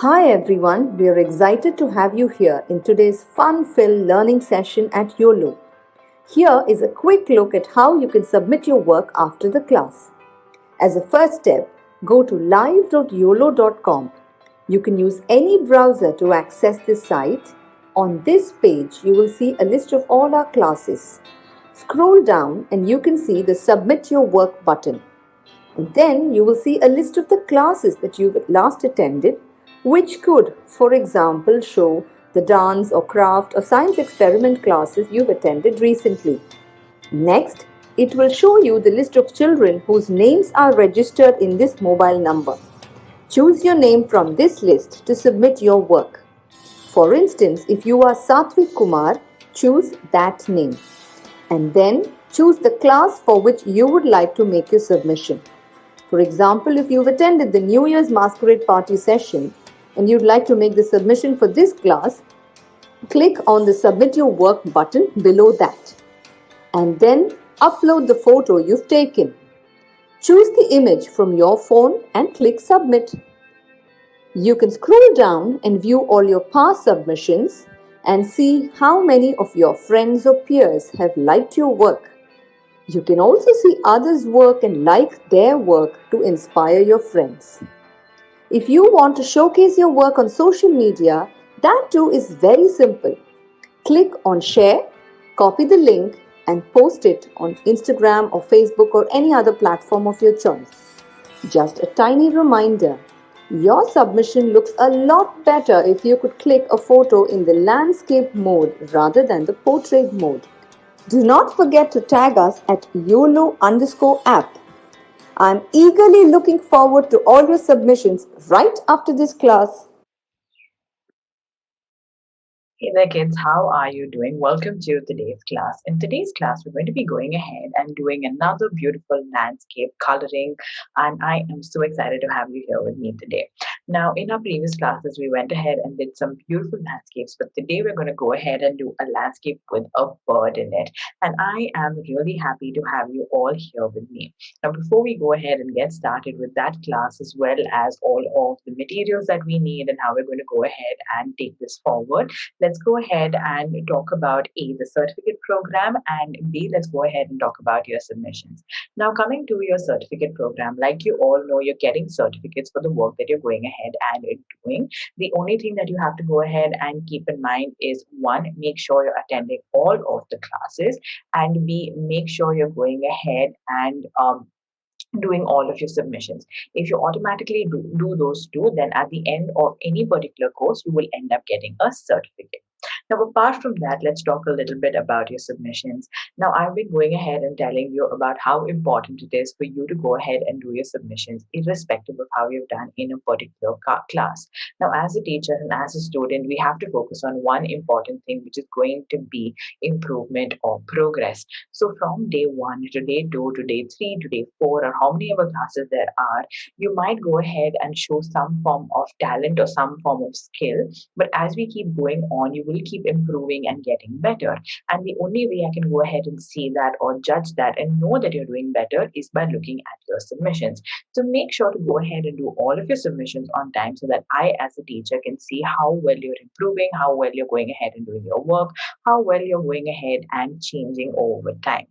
Hi everyone, we are excited to have you here in today's fun-filled learning session at Uolo. Here is a quick look at how you can submit your work after the class. As a first step, go to live.uolo.com. You can use any browser to access this site. On this page, you will see a list of all our classes. Scroll down and you can see the Submit Your Work button. And then you will see a list of the classes that you've last attended, which could, for example, show the dance or craft or science experiment classes you've attended recently. Next, it will show you the list of children whose names are registered in this mobile number. Choose your name from this list to submit your work. For instance, if you are Satvik Kumar, choose that name. And then choose the class for which you would like to make your submission. For example, if you've attended the New Year's Masquerade Party session and you'd like to make the submission for this class, click on the Submit Your Work button below that. And then upload the photo you've taken. Choose the image from your phone and click Submit. You can scroll down and view all your past submissions and see how many of your friends or peers have liked your work. You can also see others' work and like their work to inspire your friends. If you want to showcase your work on social media, that too is very simple. Click on Share, copy the link, and post it on Instagram or Facebook or any other platform of your choice. Just a tiny reminder, your submission looks a lot better if you could click a photo in the landscape mode rather than the portrait mode. Do not forget to tag us at YOLO_app. I'm eagerly looking forward to all your submissions right after this class. Hey there, kids. How are you doing? Welcome to today's class. In today's class, we're going to be going ahead and doing another beautiful landscape coloring, and I am so excited to have you here with me today. Now, in our previous classes, we went ahead and did some beautiful landscapes, but today we're going to go ahead and do a landscape with a bird in it. And I am really happy to have you all here with me. Now, before we go ahead and get started with that class, as well as all of the materials that we need and how we're going to go ahead and take this forward, let's go ahead and talk about A, the certificate program, and B, let's go ahead and talk about your submissions. Now, coming to your certificate program, like you all know, you're getting certificates for the work that you're going ahead and doing. The only thing that you have to go ahead and keep in mind is one, make sure you're attending all of the classes, and B, make sure you're going ahead and doing all of your submissions. If you automatically do those two, then at the end of any particular course, you will end up getting a certificate. Now, apart from that, let's talk a little bit about your submissions. Now, I've been going ahead and telling you about how important it is for you to go ahead and do your submissions, irrespective of how you've done in a particular class. Now, as a teacher and as a student, we have to focus on one important thing, which is going to be improvement or progress. So, from day one to day two to day three to day four, or how many ever classes there are, you might go ahead and show some form of talent or some form of skill. But as we keep going on, you will keep improving and getting better. And the only way I can go ahead and see that or judge that and know that you're doing better is by looking at your submissions. So make sure to go ahead and do all of your submissions on time so that I, as a teacher, can see how well you're improving, how well you're going ahead and doing your work, how well you're going ahead and changing over time.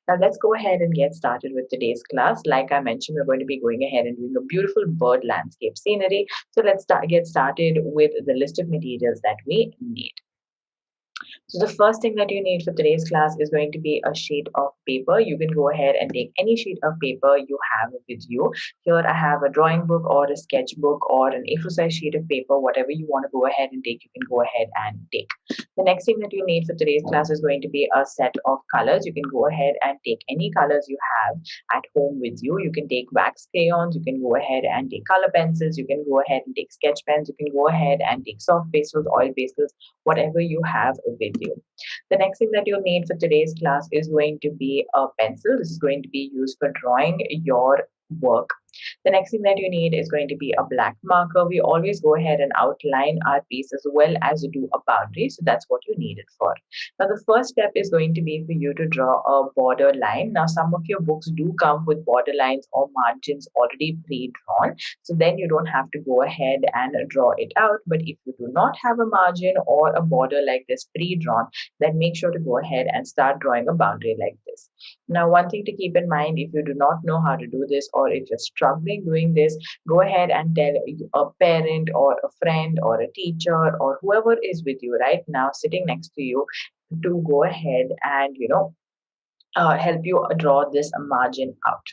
Now, let's go ahead and get started with today's class. Like I mentioned, we're going to be going ahead and doing a beautiful bird landscape scenery. So let's get started with the list of materials that we need. So the first thing that you need for today's class is going to be a sheet of paper. You can go ahead and take any sheet of paper you have with you. Here I have a drawing book or a sketchbook or an A4 size sheet of paper, whatever you want to go ahead and take, you can go ahead and take. The next thing that you need for today's class is going to be a set of colors. You can go ahead and take any colors you have at home with you. You can take wax crayons, you can go ahead and take color pencils, you can go ahead and take sketch pens, you can go ahead and take soft pastels, oil pastels, whatever you have with you. The next thing that you'll need for today's class is going to be a pencil. This is going to be used for drawing your work The next thing that you need is going to be a black marker. We always go ahead and outline our piece as well as do a boundary. So that's what you need it for. Now, the first step is going to be for you to draw a border line. Now, some of your books do come with border lines or margins already pre-drawn. So then you don't have to go ahead and draw it out. But if you do not have a margin or a border like this pre-drawn, then make sure to go ahead and start drawing a boundary like this. Now, one thing to keep in mind, if you do not know how to do this or if you're struggling doing this, go ahead and tell a parent or a friend or a teacher or whoever is with you right now sitting next to you to go ahead and help you draw this margin out.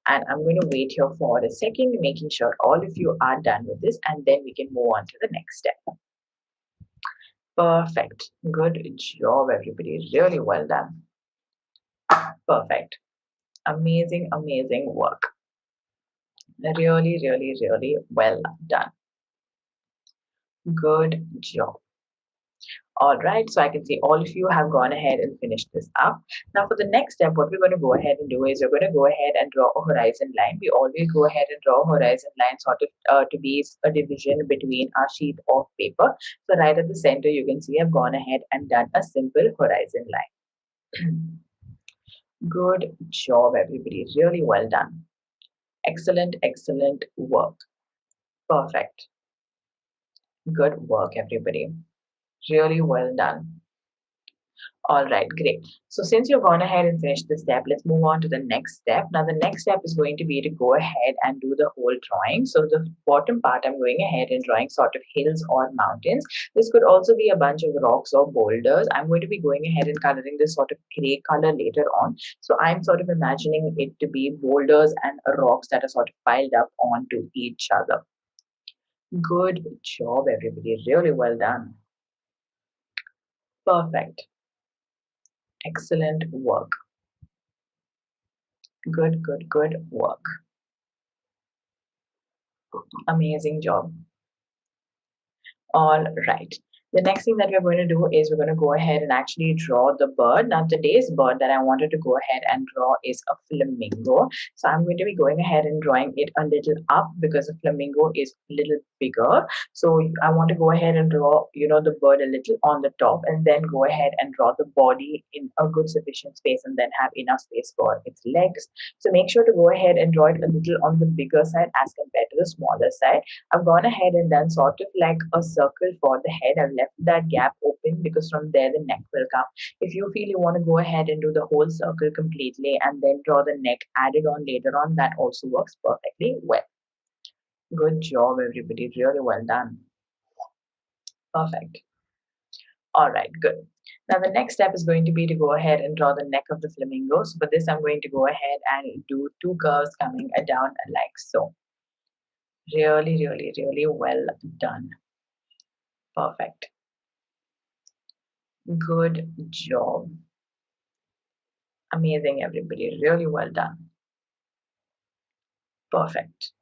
And I'm going to wait here for a second, making sure all of you are done with this, and then we can move on to the next step. Perfect. Good job, everybody. Really well done. Perfect. Amazing, amazing work. Really, really, really well done. Good job. All right, so I can see all of you have gone ahead and finished this up. Now for the next step, what we're going to go ahead and do is we're going to go ahead and draw a horizon line. We always go ahead and draw a horizon line sort of to be a division between our sheet of paper. So right at the center, you can see I've gone ahead and done a simple horizon line. Good job, everybody. Really well done. Excellent, excellent work. Perfect. Good work, everybody. Really well done. All right, great. So since you've gone ahead and finished this step, let's move on to the next step. Now, the next step is going to be to go ahead and do the whole drawing. So the bottom part, I'm going ahead and drawing sort of hills or mountains. This could also be a bunch of rocks or boulders. I'm going to be going ahead and coloring this sort of gray color later on. So I'm sort of imagining it to be boulders and rocks that are sort of piled up onto each other. Good job, everybody. Really well done. Perfect. Excellent work. Good, good, good work. Amazing job. All right. The next thing that we're going to do is we're going to go ahead and actually draw the bird. Now, today's bird that I wanted to go ahead and draw is a flamingo. So I'm going to be going ahead and drawing it a little up because a flamingo is a little bigger. So I want to go ahead and draw, the bird a little on the top and then go ahead and draw the body in a good sufficient space and then have enough space for its legs. So make sure to go ahead and draw it a little on the bigger side as compared to the smaller side. I've gone ahead and done sort of like a circle for the head. I've left that gap open because from there the neck will come. If you feel you want to go ahead and do the whole circle completely and then draw the neck added on later on, that also works perfectly well. Good job, everybody. Really well done. Perfect. All right, good. Now the next step is going to be to go ahead and draw the neck of the flamingo. So for this, I'm going to go ahead and do two curves coming down like so. Really, really, really well done. Perfect. Good job. Amazing, everybody. Really well done. Perfect.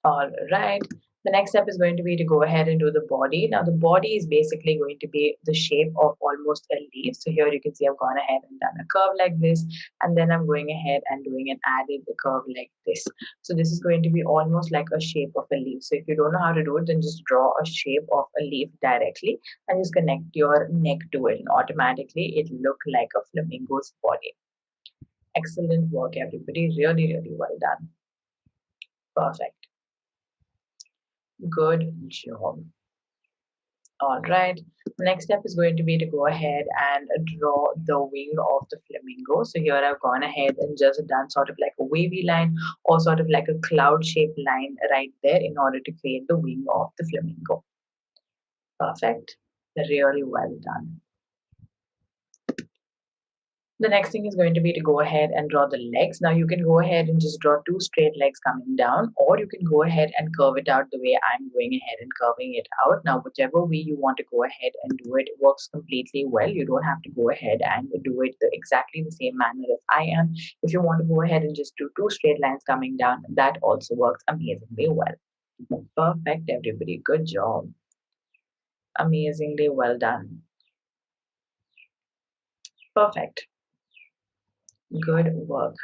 All right. The next step is going to be to go ahead and do the body. Now, the body is basically going to be the shape of almost a leaf. So here you can see I've gone ahead and done a curve like this, and then I'm going ahead and doing an added curve like this. So this is going to be almost like a shape of a leaf. So if you don't know how to do it, then just draw a shape of a leaf directly and just connect your neck to it, and automatically it look like a flamingo's body. Excellent work, everybody. Really, really well done. Perfect. Good job. All right. Next step is going to be to go ahead and draw the wing of the flamingo. So here I've gone ahead and just done sort of like a wavy line or sort of like a cloud shaped line right there in order to create the wing of the flamingo. Perfect. Really well done. The next thing is going to be to go ahead and draw the legs. Now you can go ahead and just draw two straight legs coming down, or you can go ahead and curve it out the way I'm going ahead and curving it out. Now, whichever way you want to go ahead and do it, it works completely well. You don't have to go ahead and do it exactly the same manner as I am. If you want to go ahead and just do two straight lines coming down, that also works amazingly well. Perfect, everybody. Good job. Amazingly well done. Perfect. Good work.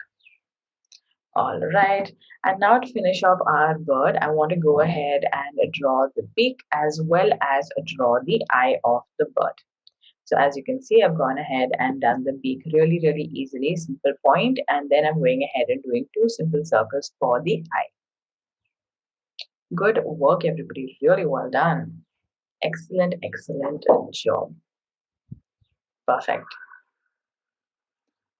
All right. And now to finish off our bird, I want to go ahead and draw the beak as well as draw the eye of the bird. So as you can see, I've gone ahead and done the beak really, really easily, simple point, and then I'm going ahead and doing two simple circles for the eye. Good work, everybody. Really well done. Excellent, excellent job. Perfect.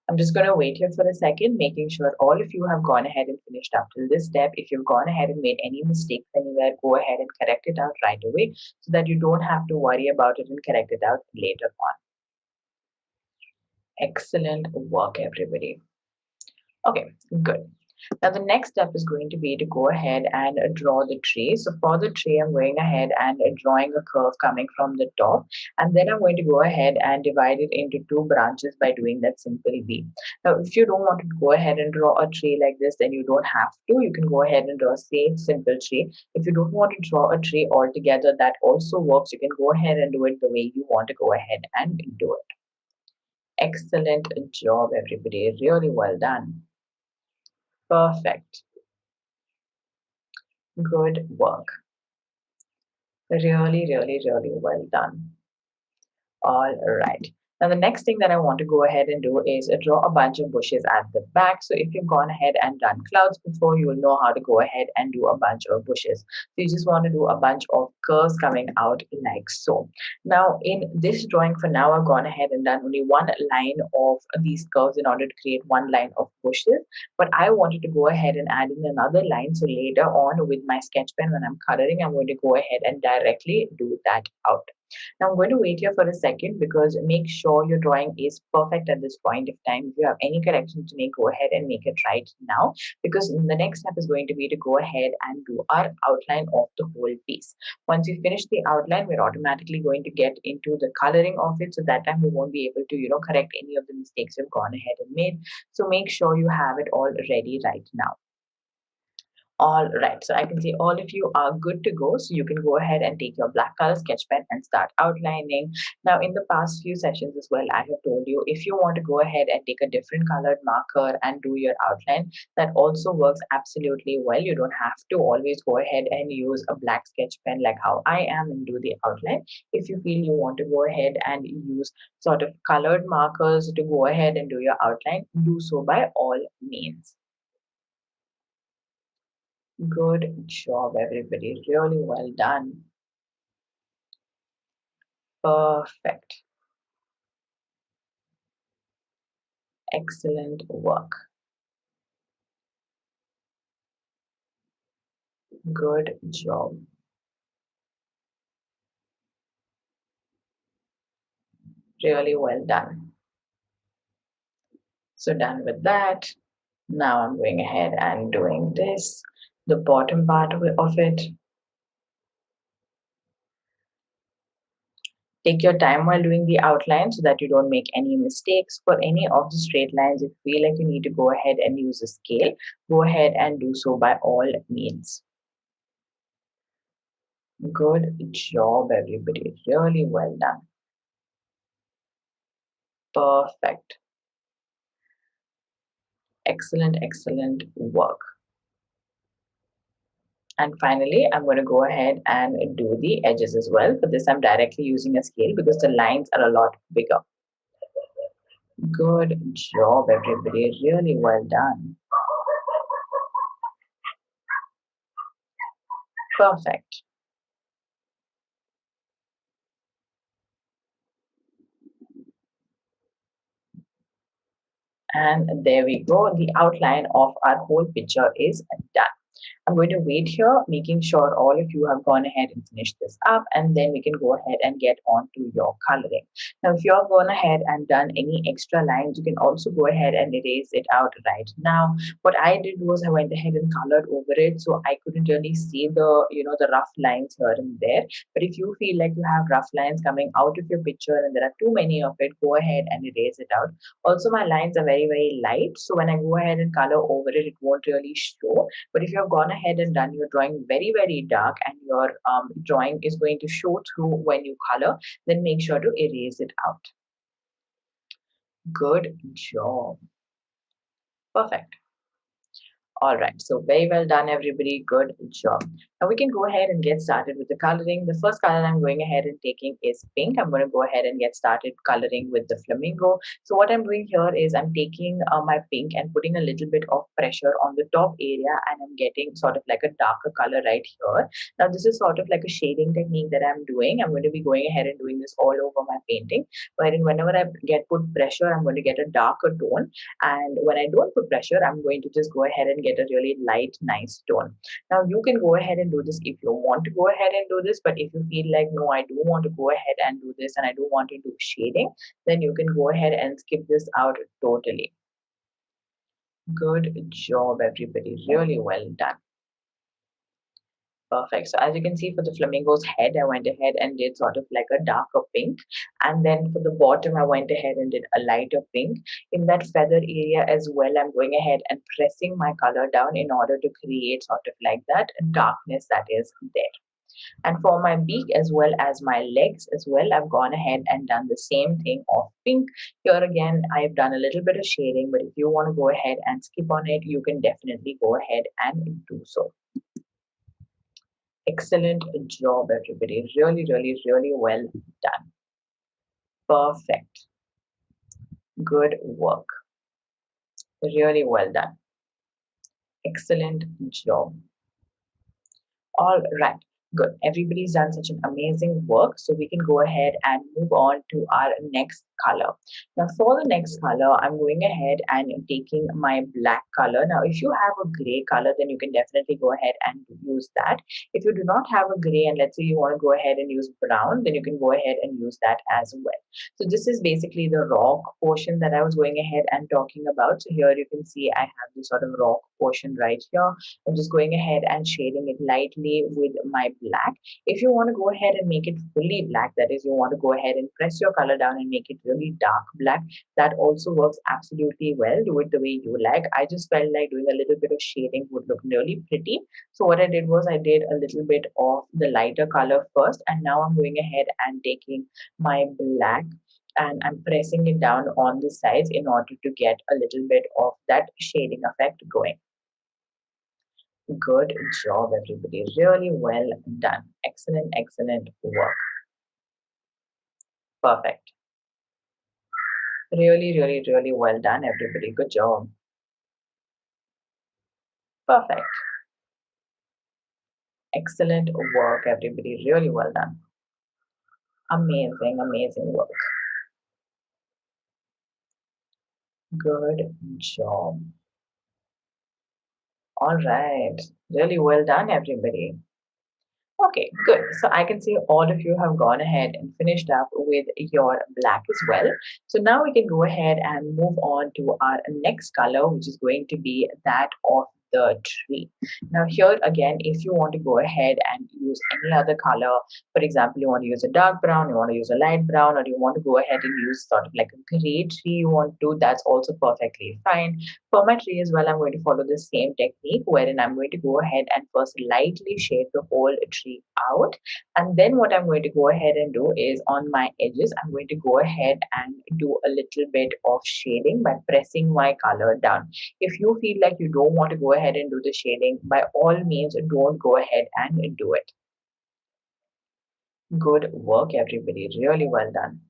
I'm just going to wait here for a second, making sure all of you have gone ahead and finished up till this step. If you've gone ahead and made any mistakes anywhere, go ahead and correct it out right away so that you don't have to worry about it and correct it out later on. Excellent work, everybody. Okay, good. Now the next step is going to be to go ahead and draw the tree. So for the tree, I'm going ahead and drawing a curve coming from the top, and then I'm going to go ahead and divide it into two branches by doing that simple V. Now, if you don't want to go ahead and draw a tree like this, then you don't have to. You can go ahead and draw a same simple tree. If you don't want to draw a tree altogether, that also works. You can go ahead and do it the way you want to go ahead and do it. Excellent job, everybody. Really well done. Perfect. Good work. Really, really, really well done. All right. Now, the next thing that I want to go ahead and do is draw a bunch of bushes at the back. So if you've gone ahead and done clouds before, you will know how to go ahead and do a bunch of bushes. So you just want to do a bunch of curves coming out like so. Now, in this drawing for now, I've gone ahead and done only one line of these curves in order to create one line of bushes. But I wanted to go ahead and add in another line. So later on with my sketch pen, when I'm coloring, I'm going to go ahead and directly do that out. Now I'm going to wait here for a second because make sure your drawing is perfect at this point of time. If you have any corrections to make, go ahead and make it right now, because the next step is going to be to go ahead and do our outline of the whole piece. Once we finish the outline, we're automatically going to get into the coloring of it. So that time we won't be able to, correct any of the mistakes you've gone ahead and made. So make sure you have it all ready right now. All right, so I can see all of you are good to go. So you can go ahead and take your black color sketch pen and start outlining. Now, in the past few sessions as well, I have told you if you want to go ahead and take a different colored marker and do your outline, that also works absolutely well. You don't have to always go ahead and use a black sketch pen like how I am and do the outline. If you feel you want to go ahead and use sort of colored markers to go ahead and do your outline, do so by all means. Good job, everybody. Really well done. Perfect. Excellent work. Good job. Really well done. So done with that. Now I'm going ahead and doing this, the bottom part of it. Take your time while doing the outline so that you don't make any mistakes. For any of the straight lines, if you feel like you need to go ahead and use a scale, go ahead and do so by all means. Good job, everybody. Really well done. Perfect. Excellent, excellent work. And finally, I'm going to go ahead and do the edges as well. For this, I'm directly using a scale because the lines are a lot bigger. Good job, everybody. Really well done. Perfect. And there we go. The outline of our whole picture is done. I'm going to wait here, making sure all of you have gone ahead and finished this up, and then we can go ahead and get on to your coloring. Now, if you've gone ahead and done any extra lines, you can also go ahead and erase it out right now. What I did was I went ahead and colored over it, so I couldn't really see the rough lines here and there. But if you feel like you have rough lines coming out of your picture and there are too many of it, go ahead and erase it out. Also, my lines are very, very light, so when I go ahead and color over it, it won't really show. But if you have gone ahead and done your drawing very, very dark and your drawing is going to show through when you color, then make sure to erase it out. Good job. Perfect. All right, so very well done, everybody. Good job. Now we can go ahead and get started with the coloring. The first color I'm going ahead and taking is pink. I'm going to go ahead and get started coloring with the flamingo. So what I'm doing here is I'm taking my pink and putting a little bit of pressure on the top area, and I'm getting sort of like a darker color right here. Now this is sort of like a shading technique that I'm doing. I'm going to be going ahead and doing this all over my painting, wherein whenever I get put pressure, I'm going to get a darker tone, and when I don't put pressure, I'm going to just go ahead and get a really light, nice tone. Now you can go ahead and do this if you want to go ahead and do this, but if you feel like, no, I do want to go ahead and do this and I do want to do shading, then you can go ahead and skip this out totally. Good job, everybody. Really well done. Perfect. So as you can see for the flamingo's head, I went ahead and did sort of like a darker pink. And then for the bottom, I went ahead and did a lighter pink. In that feather area as well, I'm going ahead and pressing my color down in order to create sort of like that darkness that is there. And for my beak as well as my legs as well, I've gone ahead and done the same thing of pink. Here again, I've done a little bit of shading, but if you want to go ahead and skip on it, you can definitely go ahead and do so. Excellent job, everybody. Really, really, really well done. Perfect. Good work. Really well done. Excellent job. All right, good. Everybody's done such an amazing work. So we can go ahead and move on to our next color. Now for the next color, I'm going ahead and taking my black color. Now if you have a gray color, then you can definitely go ahead and use that. If you do not have a gray and let's say you want to go ahead and use brown, then you can go ahead and use that as well. So this is basically the rock portion that I was going ahead and talking about. So here you can see I have this sort of rock portion right here. I'm just going ahead and shading it lightly with my black. If you want to go ahead and make it fully black, that is, you want to go ahead and press your color down and make it really dark black, that also works absolutely well. Do it the way you like. I just felt like doing a little bit of shading would look really pretty. So what I did was I did a little bit of the lighter color first, and now I'm going ahead and taking my black and I'm pressing it down on the sides in order to get a little bit of that shading effect going. Good job, everybody. Really well done. Excellent, excellent work. Perfect. Really, really, really well done, everybody. Good job. Perfect. Excellent work, everybody. Really well done. Amazing, amazing work. Good job. All right. Really well done, everybody. Okay, good. So I can see all of you have gone ahead and finished up with your black as well. So now we can go ahead and move on to our next color, which is going to be that of the tree. Now here again, if you want to go ahead and use any other color, for example, you want to use a dark brown, you want to use a light brown, or you want to go ahead and use sort of like a gray tree you want to, that's also perfectly fine. For my tree as well, I'm going to follow the same technique wherein I'm going to go ahead and first lightly shade the whole tree out. And then what I'm going to go ahead and do is on my edges, I'm going to go ahead and do a little bit of shading by pressing my color down. If you feel like you don't want to go ahead and do the shading, by all means, don't go ahead and do it. Good work, everybody. Really well done.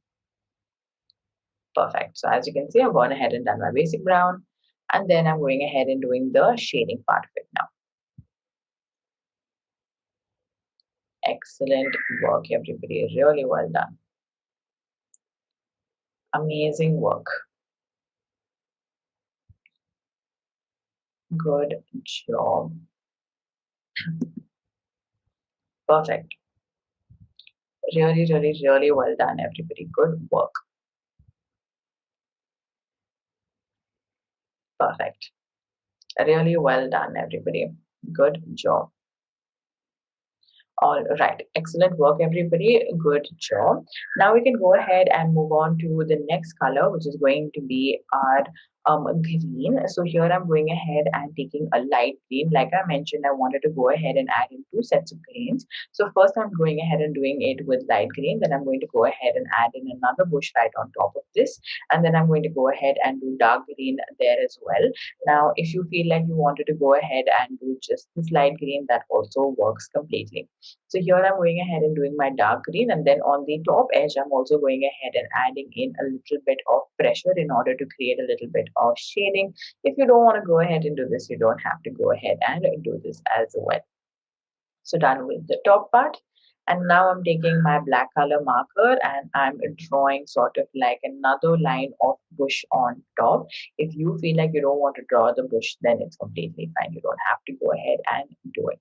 Perfect. So as you can see, I've gone ahead and done my basic brown, and then I'm going ahead and doing the shading part of it now. Excellent work, everybody. Really well done. Amazing work. Good job. Perfect. Really, really, really well done, everybody. Good work. Perfect. Really well done, everybody. Good job. All right, excellent work, everybody. Good job. Now we can go ahead and move on to the next color, which is going to be our green. So here I'm going ahead and taking a light green. Like I mentioned, I wanted to go ahead and add in two sets of greens. So first I'm going ahead and doing it with light green. Then I'm going to go ahead and add in another bush right on top of this. And then I'm going to go ahead and do dark green there as well. Now, if you feel like you wanted to go ahead and do just this light green, that also works completely. So here I'm going ahead and doing my dark green, and then on the top edge, I'm also going ahead and adding in a little bit of pressure in order to create a little bit of shading. If you don't want to go ahead and do this, you don't have to go ahead and do this as well. So done with the top part. And now I'm taking my black color marker and I'm drawing sort of like another line of bush on top. If you feel like you don't want to draw the bush, then it's completely fine. You don't have to go ahead and do it.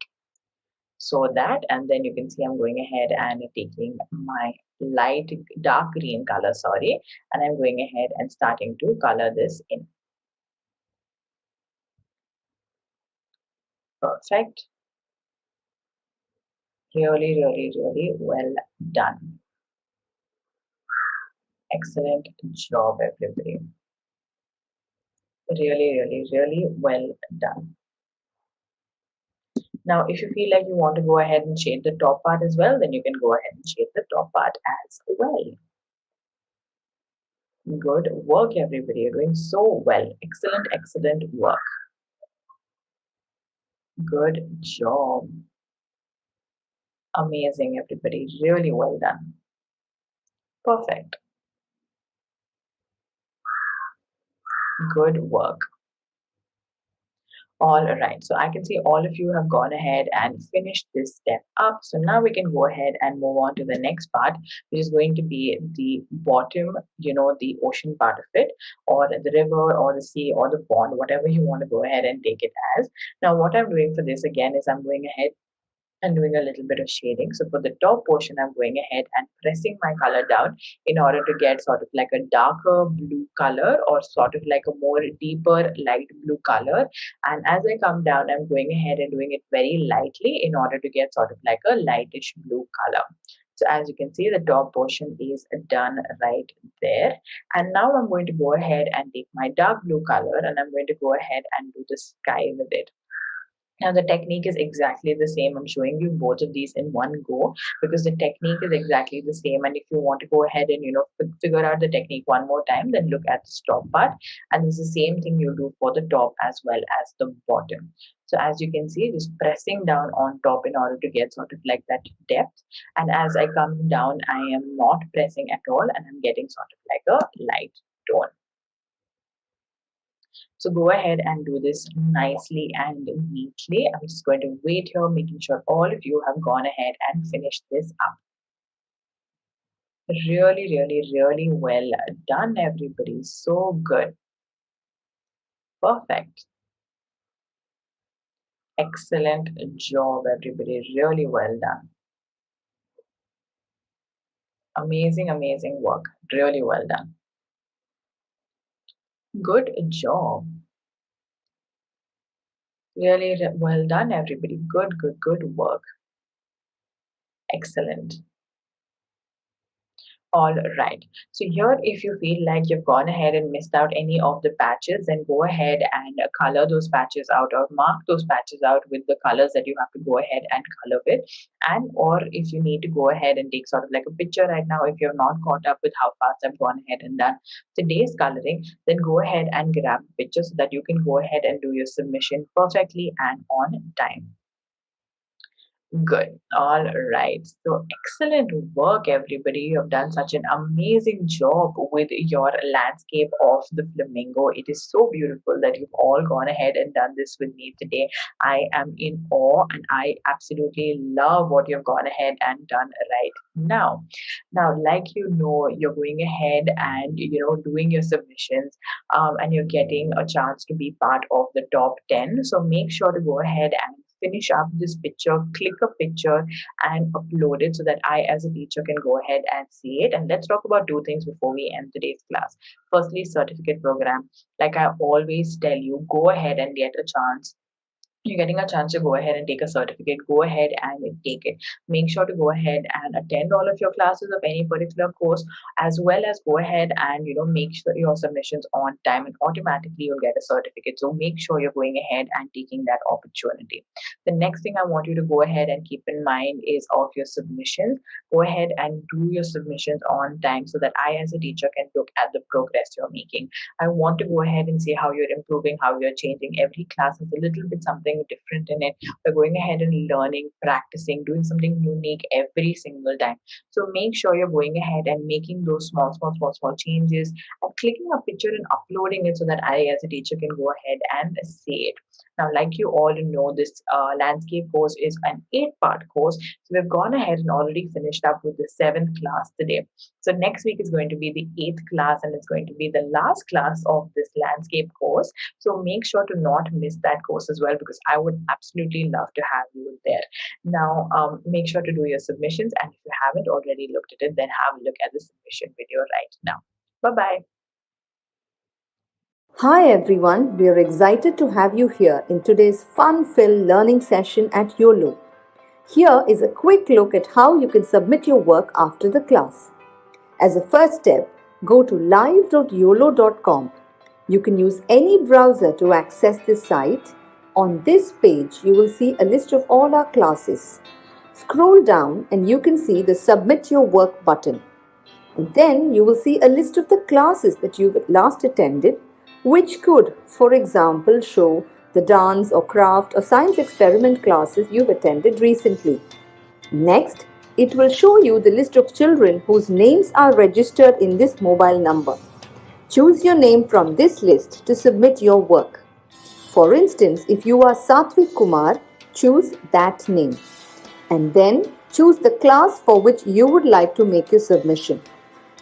So that, and then you can see I'm going ahead and taking my light dark green color, sorry, and I'm going ahead and starting to color this in. Perfect. Really, really, really well done. Excellent job, everybody. Really, really, really well done. Now, if you feel like you want to go ahead and shade the top part as well, then you can go ahead and shade the top part as well. Good work, everybody. You're doing so well. Excellent, excellent work. Good job. Amazing, everybody. Really well done. Perfect. Good work. All right. So I can see all of you have gone ahead and finished this step up. So now we can go ahead and move on to the next part, which is going to be the bottom, the ocean part of it, or the river, or the sea, or the pond, whatever you want to go ahead and take it as. Now, what I'm doing for this again is I'm going ahead and doing a little bit of shading. So for the top portion, I'm going ahead and pressing my color down in order to get sort of like a darker blue color or sort of like a more deeper light blue color. And as I come down, I'm going ahead and doing it very lightly in order to get sort of like a lightish blue color. So as you can see, the top portion is done right there. And now I'm going to go ahead and take my dark blue color and I'm going to go ahead and do the sky with it. Now the technique is exactly the same. I'm showing you both of these in one go because the technique is exactly the same. And if you want to go ahead and figure out the technique one more time, then look at the top part. And it's the same thing you do for the top as well as the bottom. So as you can see, just pressing down on top in order to get sort of like that depth. And as I come down, I am not pressing at all, and I'm getting sort of like a light tone. So go ahead and do this nicely and neatly. I'm just going to wait here, making sure all of you have gone ahead and finished this up. Really, really, really well done, everybody. So good. Perfect. Excellent job, everybody. Really well done. Amazing, amazing work. Really well done. Good job. Really well done, everybody. Good, good, good work. Excellent. All right. So here, if you feel like you've gone ahead and missed out any of the patches, then go ahead and color those patches out or mark those patches out with the colors that you have to go ahead and color with. And or if you need to go ahead and take sort of like a picture right now, if you're not caught up with how fast I've gone ahead and done today's coloring, then go ahead and grab a picture so that you can go ahead and do your submission perfectly and on time. Good. All right. So excellent work, everybody. You have done such an amazing job with your landscape of the flamingo. It is so beautiful that you've all gone ahead and done this with me today. I am in awe and I absolutely love what you've gone ahead and done right now. Now, like you're going ahead and doing your submissions, and you're getting a chance to be part of the top 10. So make sure to go ahead and finish up this picture, click a picture and upload it so that I as a teacher can go ahead and see it. And let's talk about two things before we end today's class. Firstly, certificate program. Like I always tell you, go ahead and get a chance you're getting a chance to go ahead and take a certificate, go ahead and take it. Make sure to go ahead and attend all of your classes of any particular course, as well as go ahead and make sure your submissions on time, and automatically you'll get a certificate. So make sure you're going ahead and taking that opportunity. The next thing I want you to go ahead and keep in mind is of your submissions. Go ahead and do your submissions on time so that I, as a teacher, can look at the progress you're making. I want to go ahead and see how you're improving, how you're changing. Every class has a little bit something different in it. We're going ahead and learning, practicing, doing something unique every single time. So make sure you're going ahead and making those small changes and clicking a picture and uploading it so that I, as a teacher, can go ahead and see it. Now, like you all know, this landscape course is an 8-part course. So we've gone ahead and already finished up with the 7th class today. So next week is going to be the 8th class, and it's going to be the last class of this landscape course. So make sure to not miss that course as well, because I would absolutely love to have you there. Now, make sure to do your submissions, and if you haven't already looked at it, then have a look at the submission video right now. Bye bye. Hi everyone, we are excited to have you here in today's fun-filled learning session at Uolo. Here is a quick look at how you can submit your work after the class. As a first step, go to live.uolo.com. You can use any browser to access this site. On this page, you will see a list of all our classes. Scroll down and you can see the Submit Your Work button. And then you will see a list of the classes that you've last attended, which could, for example, show the dance or craft or science experiment classes you've attended recently. Next, it will show you the list of children whose names are registered in this mobile number. Choose your name from this list to submit your work. For instance, if you are Satvik Kumar, choose that name. And then choose the class for which you would like to make your submission.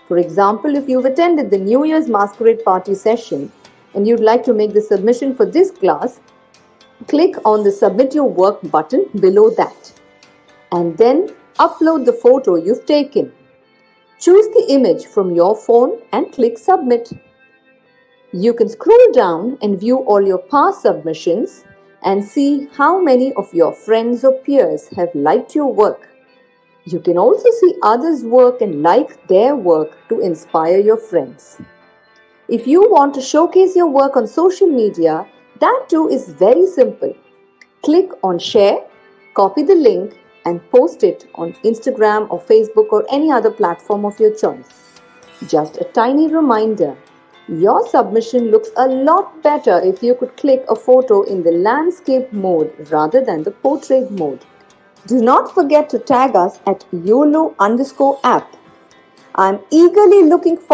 For example, if you've attended the New Year's Masquerade Party session and you'd like to make the submission for this class, click on the Submit Your Work button below that. And then upload the photo you've taken. Choose the image from your phone and click Submit. You can scroll down and view all your past submissions and see how many of your friends or peers have liked your work. You can also see others' work and like their work to inspire your friends. If you want to showcase your work on social media, that too is very simple. Click on Share, copy the link, and post it on Instagram or Facebook or any other platform of your choice. Just a tiny reminder, your submission looks a lot better if you could click a photo in the landscape mode rather than the portrait mode. Do not forget to tag us at YOLO_app. I'm eagerly looking forward